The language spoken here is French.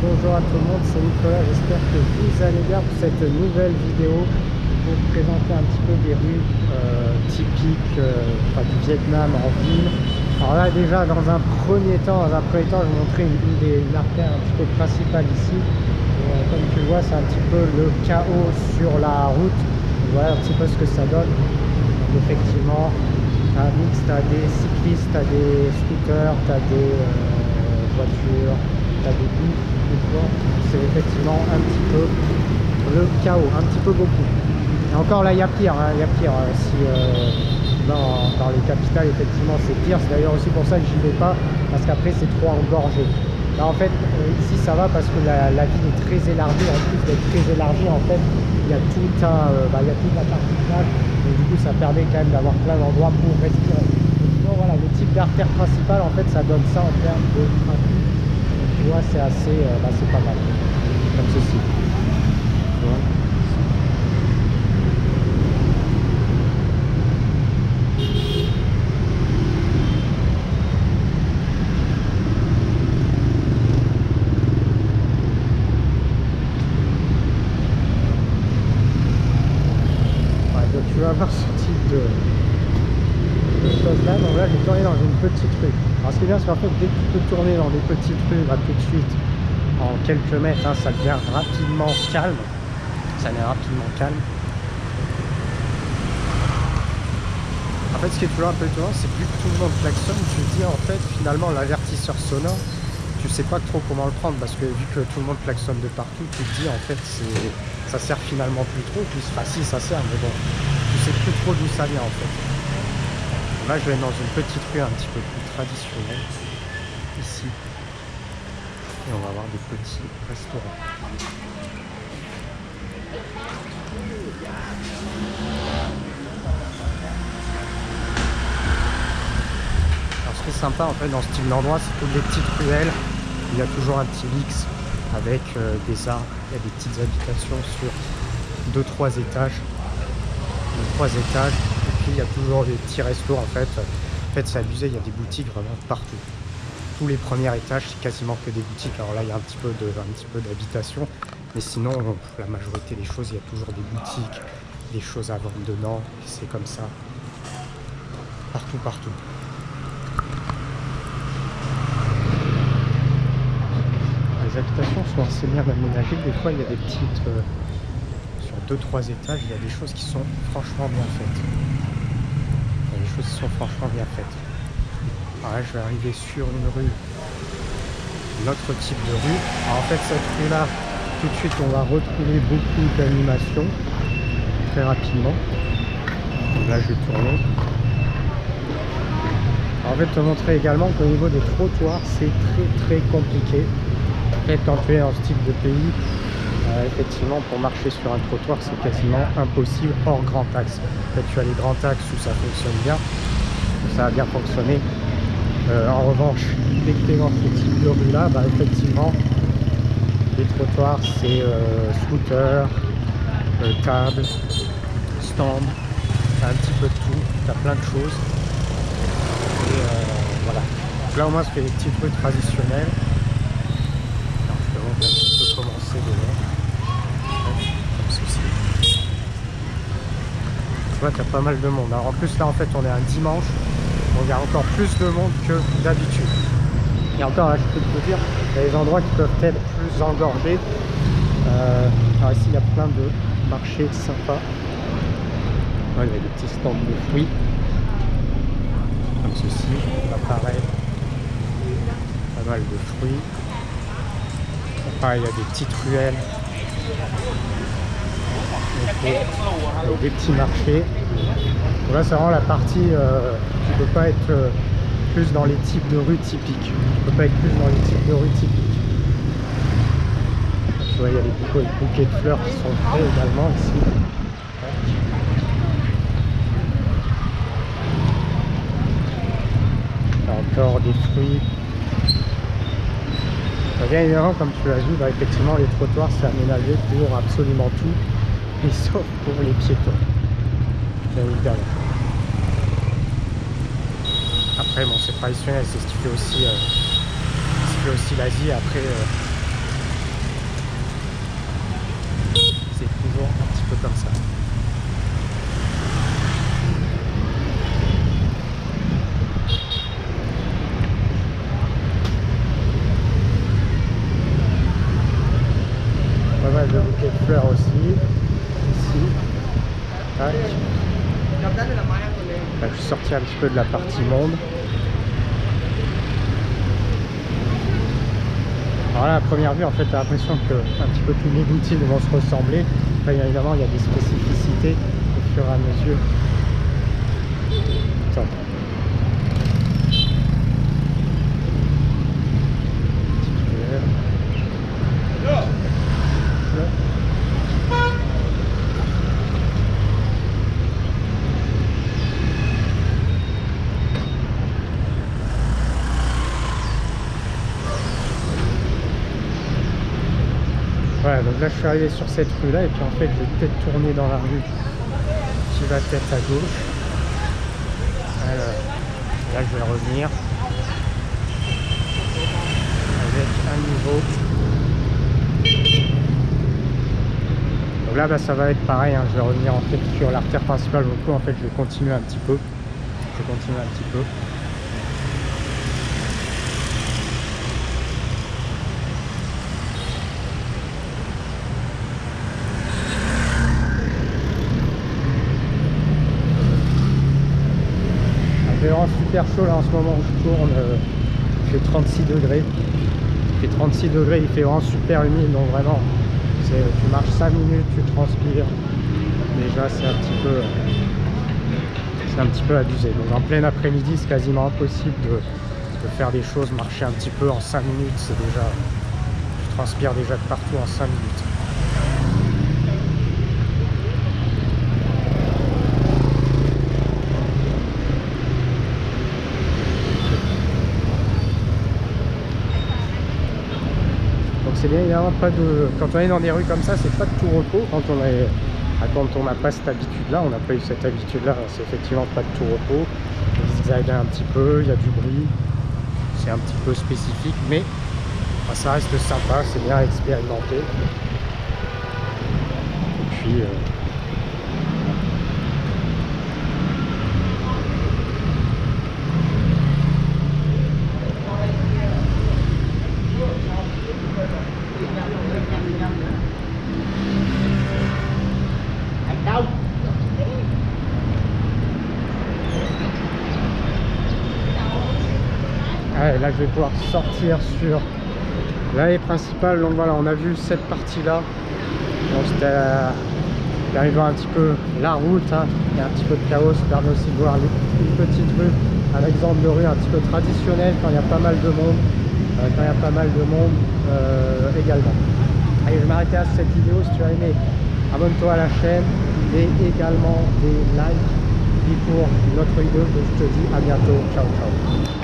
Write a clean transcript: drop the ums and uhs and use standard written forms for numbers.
bonjour à tout le monde, c'est Nicolas, j'espère que vous allez bien pour cette nouvelle vidéo pour vous présenter un petit peu des rues typiques du Vietnam en ville. Alors là déjà dans un premier temps, je vais vous montrer une des artères un petit peu principales ici. Comme tu le vois, c'est un petit peu le chaos sur la route. Voilà un petit peu ce que ça donne. Donc, effectivement, un mix, tu as des cyclistes, tu as des scooters, tu as des voitures, tu as des bus, c'est effectivement un petit peu le chaos, un petit peu beaucoup. Et encore là, il y a pire, hein, il y a pire. Si dans les capitales, effectivement, c'est pire. C'est d'ailleurs aussi pour ça que j'y vais pas, parce qu'après, c'est trop engorgé. Là, en fait, ici, ça va parce que la ville est très élargie. En plus d'être très élargie, en fait, il y a tout il y a toute la partie plage. Et du coup, ça permet quand même d'avoir plein d'endroits pour respirer. Donc voilà, le type d'artère principale, en fait, ça donne ça en termes de trafic. Tu vois, c'est assez, c'est pas mal. Comme ceci. Voilà. Tu vas avoir ce type de choses là. Donc là, j'ai tourné dans une petite rue. Alors ce qui est bien, c'est qu'en fait, dès que tu peux tourner dans des petites rues, tout de suite, en quelques mètres, hein, ça devient rapidement calme. Ça devient rapidement calme. En fait, ce qui est toujours un peu étonnant, c'est que vu que tout le monde klaxonne, tu te dis en fait, finalement, l'avertisseur sonore, tu sais pas trop comment le prendre, parce que vu que tout le monde klaxonne de partout, tu te dis en fait, ça sert finalement plus trop. Puis, si, ça sert, mais bon, tu sais plus trop d'où ça vient en fait. Là, je vais dans une petite rue un petit peu plus traditionnelle, ici, et on va avoir des petits restaurants. Alors, ce qui est sympa en fait dans ce type d'endroit, c'est toutes les petites ruelles. Il y a toujours un petit mix avec des arbres. Il y a des petites habitations sur 2-3 étages. 3 étages. Et puis il y a toujours des petits restos en fait. En fait, c'est abusé, il y a des boutiques vraiment partout. Tous les premiers étages, c'est quasiment que des boutiques. Alors là, il y a un petit peu d'habitation. Mais sinon, la majorité des choses, il y a toujours des boutiques, des choses à vendre dedans. C'est comme ça. Partout, partout. Les habitations sont assez bien aménagées. Des fois, il y a des petites... sur 2-3 étages, il y a des choses qui sont franchement bien faites. Il y a des choses qui sont franchement bien faites. Alors là, je vais arriver sur une rue, notre type de rue. Alors en fait, cette rue-là, tout de suite, on va retrouver beaucoup d'animation très rapidement. Donc là, je vais tourner. Alors, en fait, te montrer également qu'au niveau des trottoirs, c'est très très compliqué. En fait, quand tu es dans ce type de pays, effectivement, pour marcher sur un trottoir, c'est quasiment impossible hors grand axe. En fait, tu as les grands axes où ça fonctionne bien, où ça va bien fonctionner. En revanche, dès que tu es dans ce type de rue-là, effectivement, les trottoirs, c'est scooter, table, stand, tu as un petit peu de tout, tu as plein de choses. Et voilà. Donc là, au moins, c'est des petites rues traditionnelles. Alors, je te montre un petit peu comment c'est devant. Comme ceci. Tu vois, tu as pas mal de monde. Alors en plus là en fait on est un dimanche, donc il y a encore plus de monde que d'habitude. Et encore là, je peux te dire, il y a des endroits qui peuvent être plus engorgés. Alors ici il y a plein de marchés sympas. Ouais, il y a des petits stands de fruits. Comme ceci, là pareil. Pas mal de fruits. Pareil, il y a des petites ruelles. Avec des petits marchés. Donc là c'est vraiment la partie tu ne peux pas être plus dans les types de rues typiques. Tu peux pas être plus dans les types de rues typiques. Tu vois, il y a les bouquets de fleurs qui sont prêts également ici. Il y a encore des fruits. Bien évidemment, comme tu l'as vu, effectivement les trottoirs c'est aménagé pour absolument tout, et sauf pour les piétons, bien évidemment. Après bon, c'est traditionnel, c'est ce qui fait aussi l'Asie. Après comme ça. Pas mal de bouquets de fleurs aussi. Ici. Tac. Là, je suis sorti un petit peu de la partie monde. Alors là, à première vue, en fait, t'as l'impression que un petit peu tous les boutiques vont se ressembler. Enfin, évidemment, il y a des spécificités au fur et à mesure. Attends. Voilà, donc là je suis arrivé sur cette rue là et puis en fait je vais peut-être tourner dans la rue qui va peut-être à gauche. Alors, là je vais revenir avec un niveau. Donc là bah, ça va être pareil, hein, je vais revenir en fait sur l'artère principale, donc en fait je vais continuer un petit peu. C'est vraiment super chaud là en ce moment où je tourne, il fait 36 degrés. Il fait 36 degrés, il fait vraiment super humide, donc vraiment tu marches 5 minutes, tu transpires. Déjà c'est un petit peu abusé. Donc en plein après-midi c'est quasiment impossible de faire des choses, marcher un petit peu en 5 minutes, c'est déjà. Tu transpires déjà de partout en 5 minutes. C'est bien évidemment pas de. Quand on est dans des rues comme ça, c'est pas de tout repos. Quand on n'a pas cette habitude-là, on n'a pas eu cette habitude-là, c'est effectivement pas de tout repos. On zigzague un petit peu, il y a du bruit, c'est un petit peu spécifique, mais ça reste sympa, c'est bien expérimenté. Et puis. Ouais, là je vais pouvoir sortir sur l'allée principale. Donc voilà, on a vu cette partie là. Donc c'était arrivé un petit peu la route, hein. Il y a un petit peu de chaos, ça permet aussi de voir une petite rue, un exemple de rue un petit peu traditionnel quand il y a pas mal de monde, également. Allez, je vais m'arrêter à cette vidéo. Si tu as aimé, abonne-toi à la chaîne et également des likes. Et pour une autre vidéo, je te dis à bientôt. Ciao ciao.